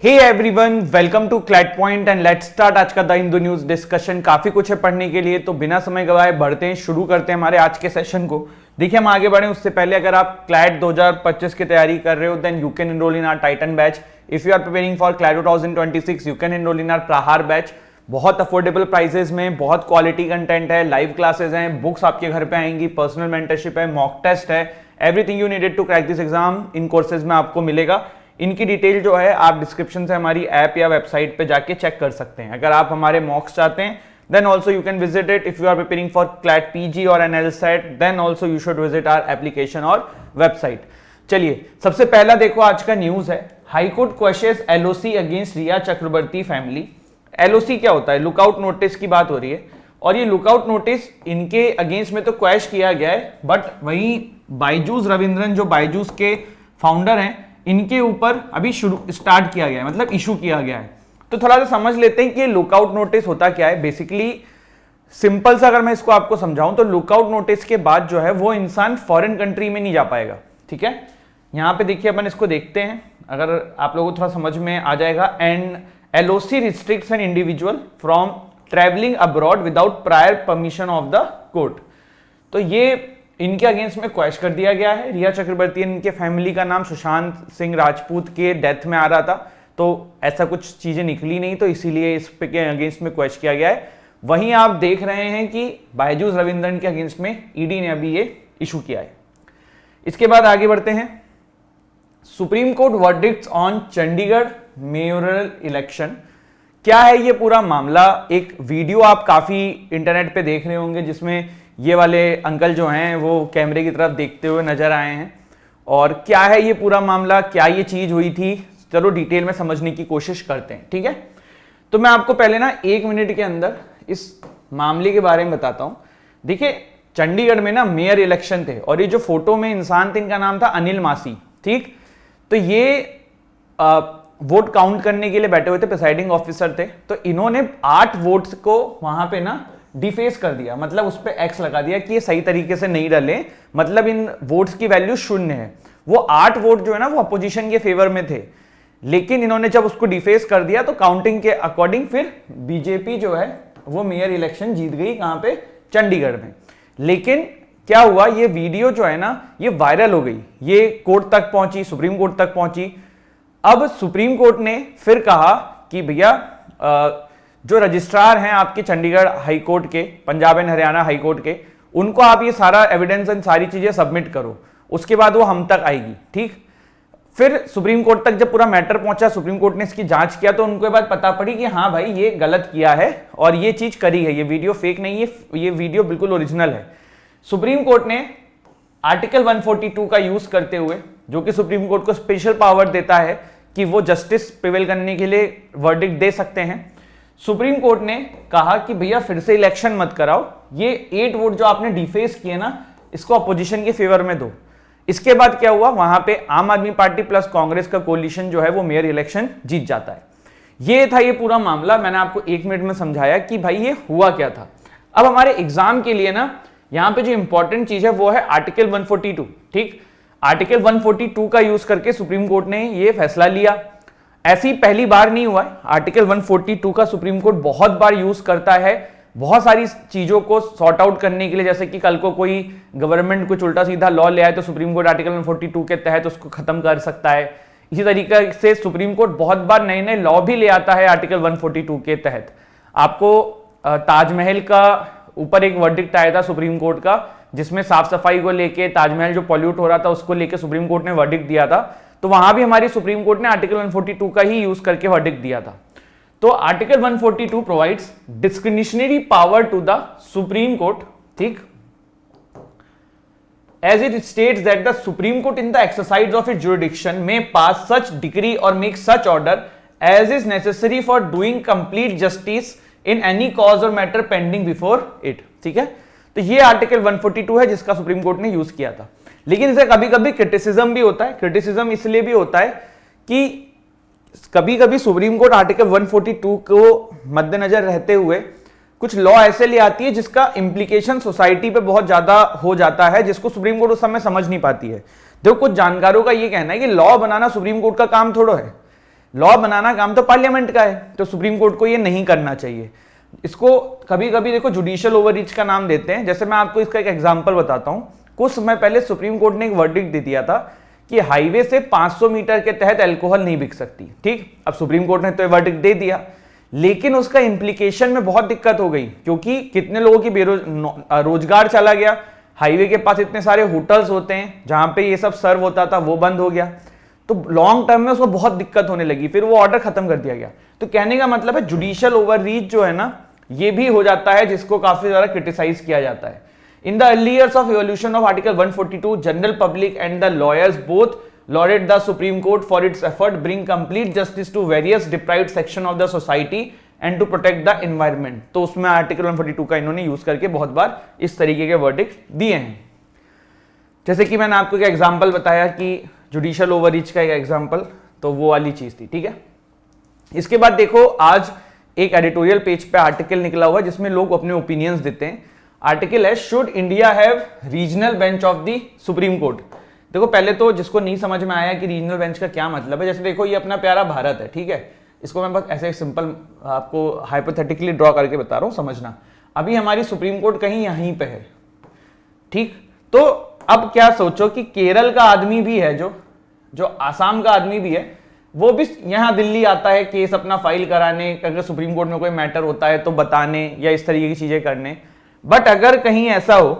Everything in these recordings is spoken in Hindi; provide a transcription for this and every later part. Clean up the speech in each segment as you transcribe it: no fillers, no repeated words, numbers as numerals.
Hey everyone, welcome to CLAT point and let's start आज का द हिंदू न्यूज डिस्कशन। काफी कुछ है पढ़ने के लिए, तो बिना समय गवाए बढ़ते हैं, शुरू करते हैं हमारे आज के सेशन को। देखिए, हम आगे बढ़े उससे पहले अगर आप क्लैट 2025 की तैयारी कर रहे हो then you can enrol in our Titan batch. If you are preparing for CLAT 2026 you can enrol in our Prahar batch. बहुत अफोर्डेबल प्राइसेस में बहुत क्वालिटी कंटेंट है, लाइव क्लासेस हैं, बुक्स आपके घर पे आएंगी, पर्सनल मेंटरशिप है, मॉक टेस्ट है, everything you needed to crack this exam in courses में आपको मिलेगा। इनकी डिटेल जो है आप डिस्क्रिप्शन से हमारी ऐप या वेबसाइट पे जाके चेक कर सकते हैं। अगर आप हमारे मॉक्स चाहते हैं then also you can visit it. If you are preparing for CLAT PG और NLSAT then also you should visit our application और वेबसाइट। चलिए, सबसे पहला देखो आज का न्यूज है, high court questions LOC against Rhea Chakraborty family. LOC क्या होता है? लुकआउट नोटिस की बात हो रही है, और ये लुकआउट नोटिस इनके अगेंस्ट में तो क्वेश्चन किया गया है, बट वहीं बायजूस रविंद्रन जो बायजूस के फाउंडर हैं इनके ऊपर अभी स्टार्ट किया गया है, मतलब इशू किया गया है। तो थोड़ा सा समझ लेते हैं कि ये लुकआउट नोटिस होता क्या है। बेसिकली सिंपल सा अगर मैं इसको आपको समझाऊं तो लुकआउट नोटिस के बाद जो है वो इंसान फॉरेन कंट्री में नहीं जा पाएगा। ठीक है, यहां पे देखिए अपन इसको देखते हैं, अगर आप लोगों को थोड़ा समझ में आ जाएगा। And LOC restricts an individual from travelling abroad without prior permission of the court. तो ये इनके अगेंस्ट में क्वेश्चन कर दिया गया है। रिया चक्रवर्ती, इनके फैमिली का नाम सुशांत सिंह राजपूत के डेथ में आ रहा था, तो ऐसा कुछ चीजें निकली नहीं, तो इसीलिए इस पे के अगेंस्ट में क्वेश्चन किया गया है। वहीं आप देख रहे हैं कि बायजूस रविंद्रन के अगेंस्ट में ईडी ने अभी ये इशू किया है। इसके बाद आगे बढ़ते हैं, Supreme Court verdicts on Chandigarh mayoral election. क्या है ये पूरा मामला? एक वीडियो आप काफी इंटरनेट पे देख रहे होंगे जिसमें ये वाले अंकल जो हैं वो कैमरे की तरफ देखते हुए नजर आए हैं। और क्या है ये पूरा मामला, क्या ये चीज हुई थी, चलो डिटेल में समझने की कोशिश करते हैं। ठीक है, तो मैं आपको पहले ना 1 मिनट के अंदर इस मामले के बारे में बताता हूं। देखिए, चंडीगढ़ में ना मेयर इलेक्शन थे, और ये जो फोटो में इंसान थे इनका नाम था अनिल मासी। ठीक, तो ये वोट काउंट करने के लिए बैठे हुए थे, प्रिसाइडिंग ऑफिसर थे। तो इन्होंने 8 वोट्स को वहां पे ना डिफेस कर दिया, मतलब उस पर एक्स लगा दिया कि ये सही तरीके से नहीं डले, मतलब इन वोट्स की वैल्यू 0 है। वो 8 वोट जो है ना वो अपोजिशन के फेवर में थे, लेकिन इन्होंने जब उसको डिफेस कर दिया तो काउंटिंग के अकॉर्डिंग फिर बीजेपी जो है वो मेयर इलेक्शन जीत गई। कहां पे? चंडीगढ़ में। लेकिन क्या हुआ, ये वीडियो जो है ना ये वायरल हो गई, ये कोर्ट तक पहुंची, सुप्रीम कोर्ट तक पहुंची। अब सुप्रीम कोर्ट ने फिर कहा कि भैया जो रजिस्ट्रार हैं आपके चंडीगढ़ हाई कोर्ट के, Punjab and Haryana high court के, उनको आप ये सारा एविडेंस एंड सारी चीजें सबमिट करो, उसके बाद वो हम तक आएगी। ठीक, फिर सुप्रीम कोर्ट तक जब पूरा मैटर पहुंचा, सुप्रीम कोर्ट ने इसकी जांच किया, तो उनको बात पता पड़ी कि हाँ भाई ये गलत किया है और ये चीज करी है, ये वीडियो फेक नहीं है, ये वीडियो बिल्कुल ओरिजिनल है। सुप्रीम कोर्ट ने आर्टिकल 142 का यूज करते हुए, जो कि सुप्रीम कोर्ट को स्पेशल पावर देता है कि वो जस्टिस प्रिवेल करने के लिए वर्डिक्ट दे सकते हैं, सुप्रीम कोर्ट ने कहा कि भैया फिर से इलेक्शन मत कराओ, ये 8 वोट जो आपने डिफेस किए ना इसको अपोजिशन के फेवर में दो। इसके बाद क्या हुआ, वहां पे आम आदमी पार्टी प्लस कांग्रेस का कोलिशन जो है वो मेयर इलेक्शन जीत जाता है। ये था ये पूरा मामला। मैंने आपको 1 मिनट में समझाया कि भाई ये हुआ क्या था। अब हमारे एग्जाम के लिए ना यहां पे जो इंपॉर्टेंट चीज है वो है आर्टिकल 142। ठीक, आर्टिकल 142 का यूज करके सुप्रीम कोर्ट ने ये फैसला लिया। ऐसी पहली बार नहीं हुआ है, आर्टिकल 142 का सुप्रीम कोर्ट बहुत बार यूज करता है बहुत सारी चीजों को सॉर्ट आउट करने के लिए। जैसे कि कल को कोई गवर्नमेंट कुछ उल्टा सीधा लॉ ले आए तो सुप्रीम कोर्ट आर्टिकल 142 के तहत उसको खत्म कर सकता है। इसी तरीके से सुप्रीम कोर्ट बहुत बार नए नए लॉ भी ले आता है आर्टिकल 142 के तहत। आपको ताजमहल का ऊपर एक वर्डिक्ट आया था सुप्रीम कोर्ट का, जिसमें साफ सफाई को लेके, ताजमहल जो पॉल्यूट हो रहा था उसको लेके सुप्रीम कोर्ट ने वर्डिक्ट दिया था, तो वहां भी हमारी सुप्रीम कोर्ट ने आर्टिकल 142 का ही यूज करके वर्डिक्ट दिया था। तो article 142 provides discretionary power to the Supreme Court. ठीक, as it states that the Supreme Court in the exercise of its jurisdiction में पास सच डिक्री और make such order as is necessary for doing complete justice in any cause और मैटर पेंडिंग बिफोर इट। ठीक है, तो ये आर्टिकल 142 है जिसका सुप्रीम कोर्ट ने यूज किया था। लेकिन इसे कभी कभी क्रिटिसिज्म भी होता है। क्रिटिसिज्म इसलिए भी होता है कि कभी कभी सुप्रीम कोर्ट आर्टिकल 142 को मद्देनजर रहते हुए कुछ लॉ ऐसे ले आती है जिसका इंप्लीकेशन सोसाइटी पे बहुत ज्यादा हो जाता है, जिसको सुप्रीम कोर्ट उस समय समझ नहीं पाती है। देखो, कुछ जानकारों का ये कहना है कि लॉ बनाना सुप्रीम कोर्ट का काम थोड़ा है, लॉ बनाना काम तो पार्लियामेंट का है, तो सुप्रीम कोर्ट को ये नहीं करना चाहिए। इसको कभी कभी देखो जुडिशियल ओवररीच का नाम देते हैं। जैसे मैं आपको इसका एक एग्जांपल बताता हूं, कुछ समय पहले सुप्रीम कोर्ट ने एक वर्डिक्ट दे दिया था कि हाईवे से 500 मीटर के तहत अल्कोहल नहीं बिक सकती। ठीक, अब सुप्रीम कोर्ट ने तो ये वर्डिक्ट दे दिया, लेकिन उसका इंप्लीकेशन में बहुत दिक्कत हो गई, क्योंकि कितने लोगों की रोजगार चला गया। हाईवे के पास इतने सारे होटल्स होते हैं जहां पे ये सब सर्व होता था, वो बंद हो गया, तो लॉन्ग टर्म में उसको बहुत दिक्कत होने लगी, फिर वो ऑर्डर खत्म कर दिया गया। तो कहने का मतलब है जुडिशियल ओवररीच जो है ना, ये भी हो जाता है, जिसको काफी ज्यादा क्रिटिसाइज किया जाता है। In the early years of evolution of Article 142, general public and the lawyers both lauded the Supreme Court for its effort bring complete justice to various deprived section of the society and to protect the environment। तो उसमें आर्टिकल 142 का इन्होंने यूज करके बहुत बार इस तरीके के वर्डिक्ट दिए हैं। जैसे कि मैंने आपको एक एग्जांपल बताया कि जुडिशियल ओवररीच का एक एग्जांपल, तो वो वाली चीज थी। ठीक है, इसके बाद देखो आज एक एडिटोरियल पेज पे आर्टिकल निकला हुआ है जिसमें लोग अपने ओपिनियंस देते हैं। आर्टिकल है should India have regional bench of the Supreme court. देखो पहले तो जिसको नहीं समझ में आया कि रीजनल बेंच का क्या मतलब है, जैसे देखो ये अपना प्यारा भारत है, ठीक है, इसको मैं बस ऐसे सिंपल आपको हाइपोथेटिकली ड्रॉ करके बता रहा हूं, समझना। अभी हमारी सुप्रीम कोर्ट कहीं यहीं पे है, ठीक, तो अब क्या सोचो कि केरल का आदमी भी है, जो आसाम का आदमी भी है, वो भी यहां दिल्ली आता है केस अपना फाइल कराने, अगर सुप्रीम कोर्ट में कोई मैटर होता है तो बताने या इस तरीके की चीजें करने। बट अगर कहीं ऐसा हो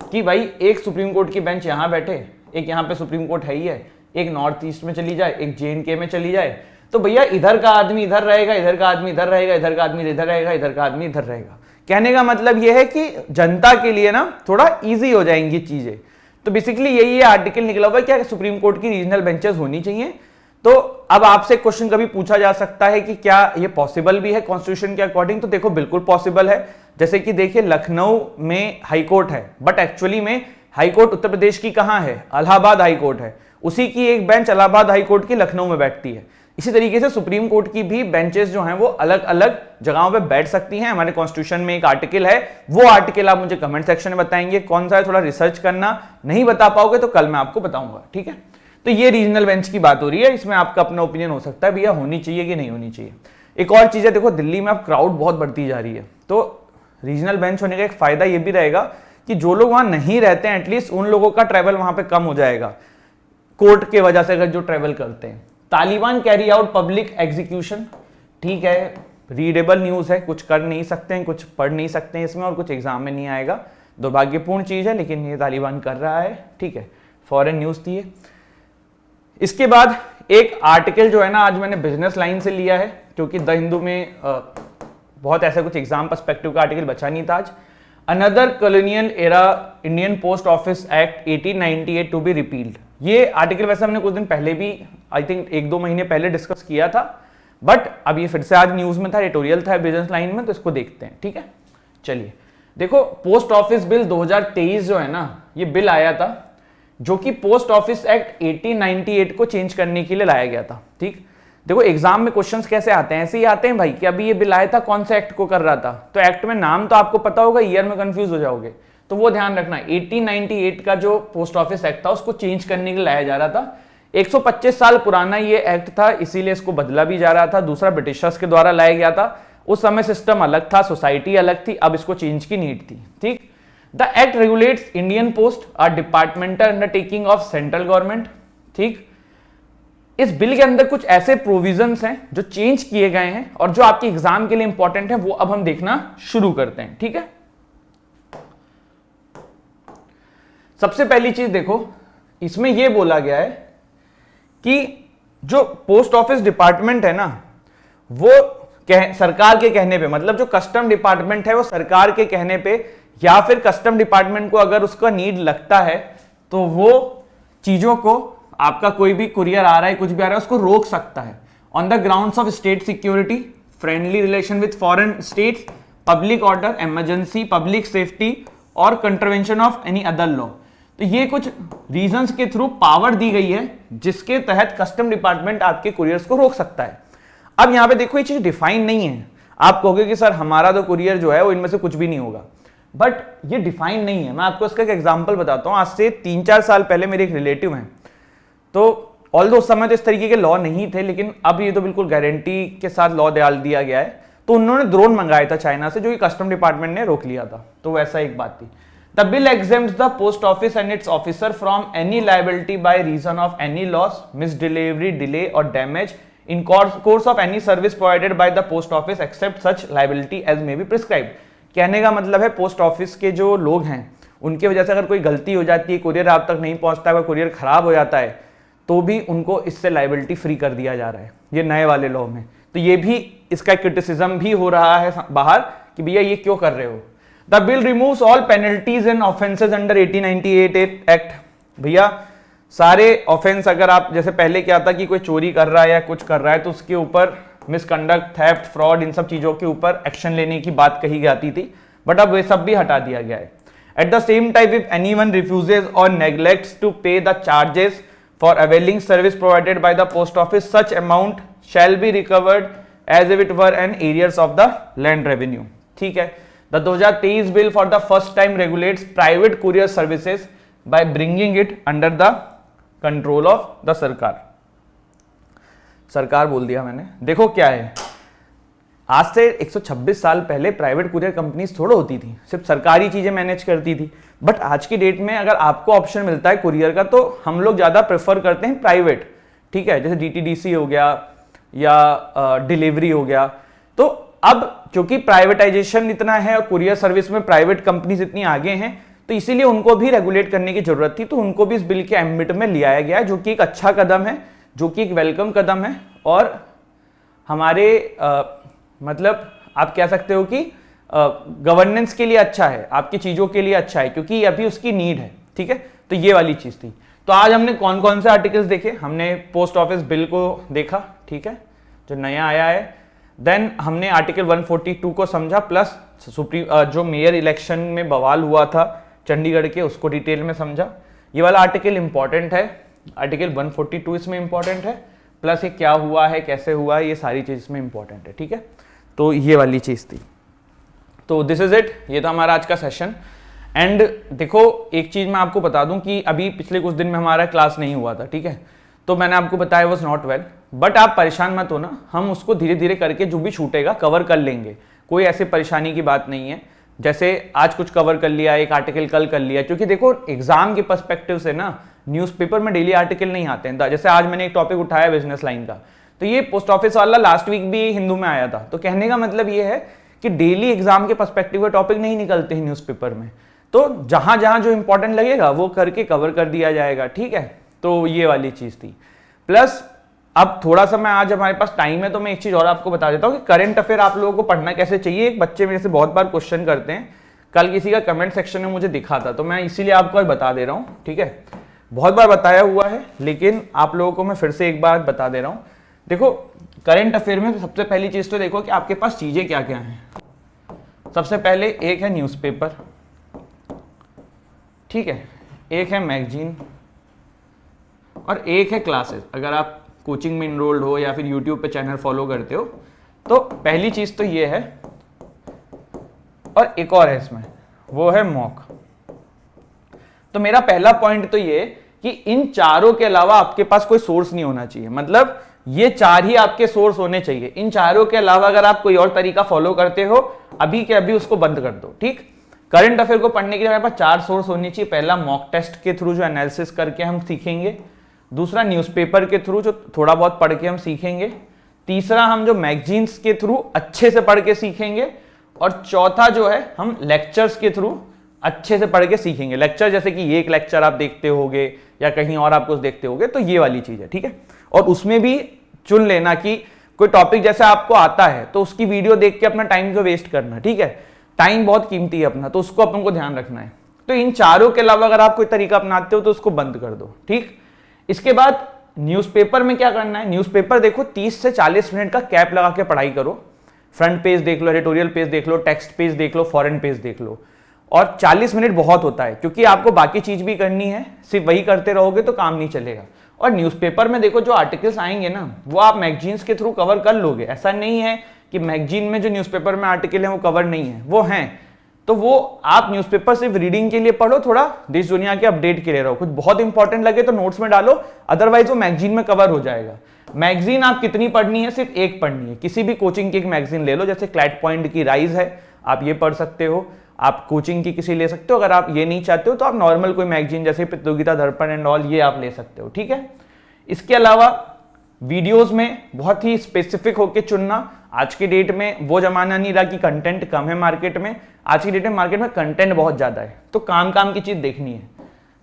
कि भाई एक सुप्रीम कोर्ट की बेंच यहां बैठे, एक यहां पे सुप्रीम कोर्ट है ही है, एक नॉर्थ ईस्ट में चली जाए, एक JNK में चली जाए, तो भैया इधर का आदमी इधर रहेगा, इधर का आदमी इधर रहेगा, इधर का आदमी इधर रहेगा, इधर का आदमी इधर रहेगा। कहने का मतलब यह है कि जनता के लिए ना थोड़ा इजी हो जाएंगी चीजें। तो बेसिकली यही आर्टिकल निकला हुआ है, क्या सुप्रीम कोर्ट की रीजनल बेंचेस होनी चाहिए। तो अब आपसे क्वेश्चन कभी पूछा जा सकता है कि क्या ये पॉसिबल भी है कॉन्स्टिट्यूशन के अकॉर्डिंग, तो देखो बिल्कुल पॉसिबल है। जैसे कि देखिए लखनऊ में हाई कोर्ट है, बट एक्चुअली में हाई कोर्ट उत्तर प्रदेश की कहां है, इलाहाबाद हाई कोर्ट है, उसी की एक बेंच इलाहाबाद हाई कोर्ट की लखनऊ में बैठती है। इसी तरीके से सुप्रीम कोर्ट की भी बेंचेस जो हैं वो अलग अलग जगहों पे बैठ सकती हैं। हमारे कॉन्स्टिट्यूशन में एक आर्टिकल है, वो आर्टिकल आप मुझे कमेंट सेक्शन में बताएंगे कौन सा है, थोड़ा रिसर्च करना, नहीं बता पाओगे तो कल मैं आपको बताऊंगा, ठीक है। तो ये रीजनल बेंच की बात हो रही है, इसमें आपका अपना ओपिनियन हो सकता है भैया होनी चाहिए कि नहीं होनी चाहिए। एक और चीज है, देखो दिल्ली में अब क्राउड बहुत बढ़ती जा रही है, तो रीजनल बेंच होने का एक फायदा ये भी रहेगा कि जो लोग वहां नहीं रहते हैं एटलीस्ट उन लोगों का ट्रैवल वहां पे कम हो जाएगा कोर्ट के वजह से, अगर जो ट्रैवल करते हैं। Taliban carry out public execution, ठीक है, रीडेबल न्यूज है, कुछ कर नहीं सकते हैं, कुछ पढ़ नहीं सकते हैं इसमें, और कुछ एग्जाम में नहीं आएगा, दुर्भाग्यपूर्ण चीज है, लेकिन ये तालिबान कर रहा है, ठीक है, फॉरेन न्यूज थी ये। इसके बाद एक आर्टिकल जो है ना आज मैंने बिजनेस लाइन से लिया है, क्योंकि द हिंदू में बहुत ऐसा कुछ एग्जाम पर्सपेक्टिव का आर्टिकल बचा नहीं था आज। Another colonial era Indian Post Office Act 1898 to be repealed. ये आर्टिकल वैसे हमने कुछ दिन पहले भी, आई थिंक 1-2 महीने पहले डिस्कस किया था, बट अब ये फिर से आज न्यूज में था, एडिटोरियल था बिजनेस लाइन में, तो इसको देखते हैं, ठीक है। चलिए देखो, पोस्ट ऑफिस बिल 2023 जो है ना, ये बिल आया था जो कि पोस्ट ऑफिस एक्ट 1898 को चेंज करने के लिए लाया गया था, ठीक। देखो एग्जाम में क्वेश्चंस कैसे आते हैं, ऐसे ही आते हैं भाई कि अभी ये बिल आया था, कौन से एक्ट को कर रहा था, तो एक्ट में नाम तो आपको पता होगा, ईयर में कंफ्यूज हो जाओगे, तो वो ध्यान रखना। 1898 का जो पोस्ट ऑफिस एक्ट था उसको चेंज करने के लिए लाया जा रहा था। 125 साल पुराना ये एक्ट था, इसीलिए इसको बदला भी जा रहा था। दूसरा ब्रिटिशर्स के द्वारा लाया गया था, उस समय सिस्टम अलग था, सोसाइटी अलग थी, अब इसको चेंज की नीड थी, ठीक। The act regulates Indian post, a departmental undertaking of central government, ठीक। इस बिल के अंदर कुछ ऐसे प्रोविजंस हैं जो चेंज किए गए हैं और जो आपके एग्जाम के लिए इंपॉर्टेंट है, वो अब हम देखना शुरू करते हैं, ठीक है। सबसे पहली चीज देखो, इसमें यह बोला गया है कि जो पोस्ट ऑफिस डिपार्टमेंट है ना, वो सरकार के कहने पे, मतलब जो कस्टम डिपार्टमेंट है वो सरकार के कहने पे, या फिर कस्टम डिपार्टमेंट को अगर उसका नीड लगता है तो वो चीजों को, आपका कोई भी कुरियर आ रहा है, कुछ भी आ रहा है, उसको रोक सकता है on the grounds of state security, friendly relation with foreign states, public order, emergency, public safety और कंट्रवेंशन ऑफ एनी अदर लॉ। तो ये कुछ रीजंस के थ्रू पावर दी गई है जिसके तहत कस्टम डिपार्टमेंट आपके कुरियर्स को रोक सकता है। अब यहां पे देखो ये चीज डिफाइन नहीं है, आप कहोगे कि सर हमारा तो कुरियर जो है वो इनमें से कुछ भी नहीं होगा, बट ये डिफाइन नहीं है। मैं आपको इसका एक एग्जांपल बताता हूं। आज से 3-4 साल पहले मेरे एक रिलेटिव हैं, तो ऑल दो उस समय तो इस तरीके के लॉ नहीं थे, लेकिन अब ये तो बिल्कुल गारंटी के साथ लॉ डाल दिया गया है। तो उन्होंने ड्रोन मंगाया था चाइना से, जो कि कस्टम डिपार्टमेंट ने रोक लिया था, तो वैसा एक बात थी। The bill exempts the post office and its officer from any liability by reason of any loss, misdelivery, delay और damage in course of any service provided by the post office except such liability as may be prescribe. कहने का मतलब है पोस्ट ऑफिस के जो लोग हैं उनकी वजह से अगर कोई गलती हो जाती है, कुरियर आप तक नहीं पहुंचता है, कुरियर खराब हो जाता है, तो भी उनको इससे लाइबिलिटी फ्री कर दिया जा रहा है ये नए वाले लॉ में। तो ये भी इसका क्रिटिसिज्म भी हो रहा है बाहर कि भैया ये क्यों कर रहे हो। The bill removes all penalties and offences under 1898 act. भैया सारे ऑफेंस, अगर आप जैसे पहले क्या था कि कोई चोरी कर रहा है या कुछ कर रहा है तो उसके ऊपर मिसकंडक्ट, थेफ्ट, फ्रॉड, इन सब चीजों के ऊपर एक्शन लेने की बात कही जाती थी, बट अब वे सब भी हटा दिया गया है। At the same time if anyone refuses और neglects to pay the charges for availing service provided by the post office, such amount shall be recovered as if it were an arrears of the land revenue. ठीक है। The 2023 bill for the first time regulates private courier services by bringing it under the control of the सरकार। सरकार बोल दिया मैंने। देखो क्या है, आज से 126 साल पहले प्राइवेट कुरियर कंपनीज थोड़ा होती थी, सिर्फ सरकारी चीजें मैनेज करती थी। बट आज की डेट में अगर आपको ऑप्शन मिलता है कुरियर का तो हम लोग ज्यादा प्रेफर करते हैं प्राइवेट। ठीक है, जैसे डीटीडीसी हो गया या डिलीवरी हो गया। तो अब क्योंकि प्राइवेटाइजेशन इतना है और कुरियर सर्विस में प्राइवेट कंपनीज इतनी आगे हैं, तो इसीलिए उनको भी रेगुलेट करने की जरूरत थी। तो उनको भी इस बिल के एम्बिट में लिया गया है, जो कि एक अच्छा कदम है, जो कि एक वेलकम कदम है। और हमारे मतलब आप कह सकते हो कि गवर्नेंस के लिए अच्छा है, आपकी चीजों के लिए अच्छा है, क्योंकि अभी उसकी नीड है। ठीक है, तो ये वाली चीज थी। तो आज हमने कौन कौन से आर्टिकल्स देखे, हमने पोस्ट ऑफिस बिल को देखा, ठीक है, जो नया आया है। देन हमने आर्टिकल 142 को समझा, प्लस जो मेयर इलेक्शन में बवाल हुआ था चंडीगढ़ के, उसको डिटेल में समझा। ये वाला आर्टिकल इंपॉर्टेंट है, आर्टिकल 142 इसमें इंपॉर्टेंट है, प्लस ये क्या हुआ है, कैसे हुआ है, ये सारी चीज इसमें इंपॉर्टेंट है। ठीक है, तो ये वाली चीज थी। तो दिस इज इट, ये था हमारा आज का सेशन। एंड देखो एक चीज मैं आपको बता दूं कि अभी पिछले कुछ दिन में हमारा क्लास नहीं हुआ था। ठीक है, तो मैंने आपको बताया वॉज नॉट वेल, बट आप परेशान मत हो ना, हम उसको धीरे धीरे करके जो भी छूटेगा कवर कर लेंगे, कोई ऐसे परेशानी की बात नहीं है। जैसे आज कुछ कवर कर लिया, एक आर्टिकल कल कर लिया, क्योंकि देखो एग्जाम के पर्सपेक्टिव से ना न्यूज़पेपर में डेली आर्टिकल नहीं आते हैं। जैसे आज मैंने एक टॉपिक उठाया बिजनेस लाइन का, तो ये पोस्ट ऑफिस वाला लास्ट वीक भी हिंदू में आया था। तो कहने का मतलब ये है कि डेली एग्जाम के पर्सपेक्टिव के टॉपिक नहीं निकलते हैं न्यूज़पेपर में, तो जहां जहां जो इंपॉर्टेंट लगेगा वो करके कवर कर दिया जाएगा। ठीक है, तो ये वाली चीज थी। प्लस अब थोड़ा सा मैं आज हमारे पास टाइम है तो मैं एक चीज और आपको बता देता हूँ कि करंट अफेयर आप लोगों को पढ़ना कैसे चाहिए। एक बच्चे मेरे से बहुत बार क्वेश्चन करते हैं, कल किसी का कमेंट सेक्शन में मुझे दिखा था, तो मैं इसीलिए आपको आज बता दे रहा हूँ। ठीक है, बहुत बार बताया हुआ है लेकिन आप लोगों को मैं फिर से एक बार बता दे रहा हूँ। देखो करंट अफेयर में सबसे पहली चीज तो देखो कि आपके पास चीजें क्या क्या हैं। सबसे पहले एक है न्यूज़पेपर, ठीक है, एक है मैगजीन और एक है क्लासेस। अगर आप कोचिंग में इनरोल्ड हो या फिर यूट्यूब पे चैनल फॉलो करते हो तो पहली चीज तो ये है, और एक और है इसमें, वो है मॉक। तो मेरा पहला पॉइंट तो ये कि इन चारों के अलावा आपके पास कोई सोर्स नहीं होना चाहिए। मतलब ये चार ही आपके सोर्स होने चाहिए। इन चारों के अलावा अगर आप कोई और तरीका फॉलो करते हो अभी के अभी उसको बंद कर दो। ठीक, करंट अफेयर को पढ़ने के लिए हमारे पास चार सोर्स होने चाहिए। पहला मॉक टेस्ट के थ्रू जो एनालिसिस करके हम सीखेंगे, दूसरा न्यूज़पेपर के थ्रू जो थोड़ा बहुत पढ़ के हम सीखेंगे, तीसरा हम जो मैगजीन्स के थ्रू अच्छे से पढ़ के सीखेंगे, और चौथा जो है हम लेक्चर्स के थ्रू अच्छे से पढ़ के सीखेंगे। लेक्चर जैसे कि ये एक लेक्चर आप देखते होगे या कहीं और आप कुछ देखते होगे, तो ये वाली चीज है। ठीक है, और उसमें भी चुन लेना कि कोई टॉपिक जैसे आपको आता है तो उसकी वीडियो देख के अपना टाइम को वेस्ट करना। ठीक है, टाइम बहुत कीमती है अपना, तो उसको अपन को ध्यान रखना है। तो इन चारों के अलावा अगर आप कोई तरीका अपनाते हो तो उसको बंद कर दो। ठीक, इसके बाद न्यूज़पेपर में क्या करना है। न्यूज़पेपर देखो 30 से 40 मिनट का कैप लगा के पढ़ाई करो। फ्रंट पेज देख लो, एडिटोरियल पेज देख लो, टेक्स्ट पेज देख लो, फॉरेन पेज देख लो, और 40 मिनट बहुत होता है क्योंकि आपको बाकी चीज भी करनी है। सिर्फ वही करते रहोगे तो काम नहीं चलेगा। और न्यूज़पेपर में देखो जो आर्टिकल्स आएंगे ना वो आप मैगजीन्स के थ्रू कवर कर लोगे। ऐसा नहीं है कि मैगजीन में जो न्यूज़पेपर में आर्टिकल है वो कवर नहीं है, वो हैं। तो वो आप न्यूज़पेपर सिर्फ रीडिंग के लिए पढ़ो, थोड़ा देश दुनिया के अपडेट के लिए रहो। कुछ बहुत इंपॉर्टेंट लगे तो नोट्स में डालो, अदरवाइज वो मैगजीन में कवर हो जाएगा। मैगजीन आप कितनी पढ़नी है? सिर्फ एक पढ़नी है। किसी भी कोचिंग की एक मैगजीन ले लो, जैसे क्लैट पॉइंट की राइज है, आप ये पढ़ सकते हो। आप कोचिंग की किसी ले सकते हो। अगर आप ये नहीं चाहते हो तो आप नॉर्मल कोई मैगजीन जैसे प्रतियोगिता दर्पण एंड ऑल, ये आप ले सकते हो, ठीक है। इसके अलावा वीडियोस में बहुत ही स्पेसिफिक होकर चुनना। आज की डेट में वो जमाना नहीं रहा कि कंटेंट कम है मार्केट में। आज की डेट में मार्केट में कंटेंट बहुत ज्यादा है, तो काम काम की चीज देखनी है।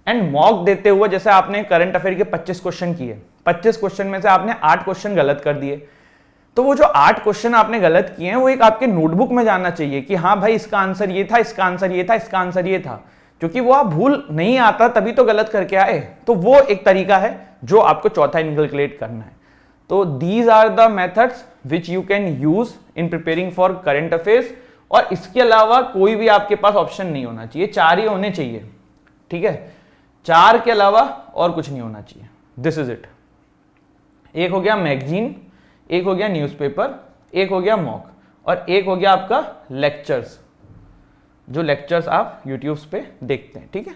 एंड मॉक देते हुए जैसे आपने करंट अफेयर के 25 क्वेश्चन किए, 25 क्वेश्चन में से आपने 8 क्वेश्चन गलत कर दिए, तो वो जो 8 क्वेश्चन आपने गलत किए हैं वो एक आपके नोटबुक में जाना चाहिए कि हाँ भाई इसका आंसर ये था, इसका आंसर ये था, इसका आंसर ये था। क्योंकि वो आप भूल नहीं आता तभी तो गलत करके आए। तो वो एक तरीका है जो आपको चौथा इनकलकुलेट करना है। तो these are the methods which you can use in preparing for current affairs. और इसके अलावा कोई भी आपके पास ऑप्शन नहीं होना चाहिए, 4 ही होने चाहिए, ठीक है। 4 के अलावा और कुछ नहीं होना चाहिए। This is it. एक हो गया मैगजीन, एक हो गया न्यूज़पेपर, एक हो गया मॉक, और एक हो गया आपका लेक्चर्स, जो लेक्चर्स आप यूट्यूब पे देखते हैं, ठीक है।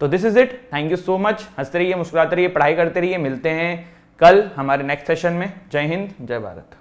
तो this is it. Thank you so much. हंसते रहिए, मुस्कुराते रहिए, पढ़ाई करते रहिए। मिलते हैं कल हमारे नेक्स्ट सेशन में। जय हिंद, जय भारत।